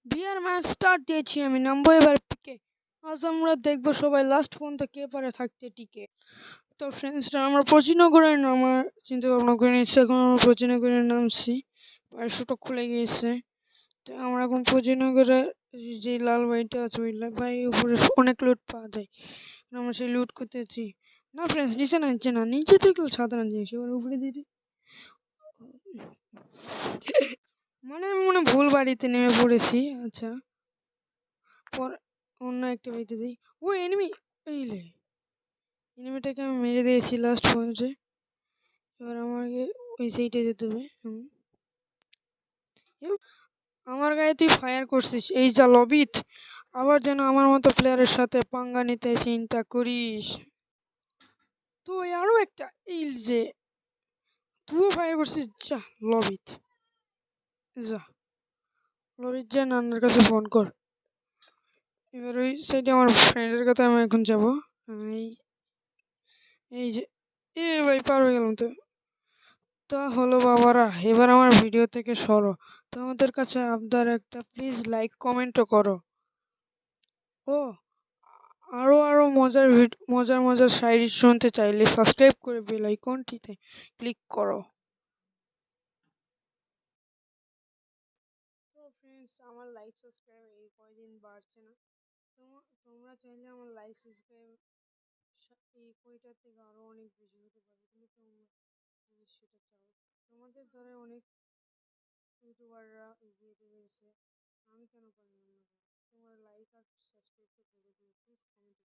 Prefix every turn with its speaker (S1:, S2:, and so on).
S1: বিয়ার match start দিয়েছি আমি, নামবো এবার পিকে। আজ আমরা দেখবো সবাই লাস্ট পর্যন্ত কে পারে থাকতে টিকে। তো ফ্রেন্ডসরা, আমরা পচিনগরে নামার চিন্তা ভাবনা করে নিচ্ছি। এখন আমরা পচিনগরে নামছি, পাঁচশোটা খুলে গিয়েছে। তো আমরা এখন পচিনগরে যে লাল বাড়িটা আছে ওই বাড়ির উপরে অনেক লুট পাওয়া যায়। আমরা সেই লুট করতেছি। না ফ্রেন্ডস, নিচে নামছে না, নিচে তো এগুলো সাধারণ জিনিস, এবার উপরে দিদি মানে আমি মনে হয় ভুল বাড়িতে নেমে পড়েছি। আচ্ছা, পর অন্য একটা বাড়িতে যাই। ও এনিমি! এইলে এনিমিটাকে আমি মেরে দিয়েছি লাস্ট পয়েন্টে। এবার আমাকে ওই সাইডে যেতে হবে। আমার গায়ে তুই ফায়ার করছিস, এই যা লবিত! আবার যেন আমার মতো প্লেয়ারের সাথে পাঙ্গা নিতে চিন্তা করিস। তো আরো একটা ইল যে তুইও ফায়ার করছিস, যা লবিত! যা লবিত, যা নান্নার কাছে ফোন কর। এবার ওই সাইডে আমার ফ্রেন্ডের কথা আমি এখন যাবো। এই এই যে ভাই, পার হয়ে গেলাম তো। তা হলো বাবারা, এবার আমার ভিডিও থেকে সরো। তোমাদের কাছে আবদার একটা, প্লিজ লাইক কমেন্টও করো। ও আরো আরো মজার মজার শায়রি শুনতে চাইলে সাবস্ক্রাইব করে বেল আইকনটিতে ক্লিক করো। তো ফ্রেন্ডস, আমার লাইক সাবস্ক্রাইব এই কয়দিন বাড়ছে না। তোমরা চাইলে আমার লাইক সাবস্ক্রাইব এই কয়টা থেকে আরো অনেক বেশি হতে পারে, কিন্তু তোমরা যদি সেটা চাও। তোমাদের দ্বারা অনেক ইউটিউবাররা এগিয়ে পেরেছে, আমি কেন পারলাম না? তোমরা লাইক আর সাবস্ক্রাইব তো করে দিও প্লিজ, কমেন্ট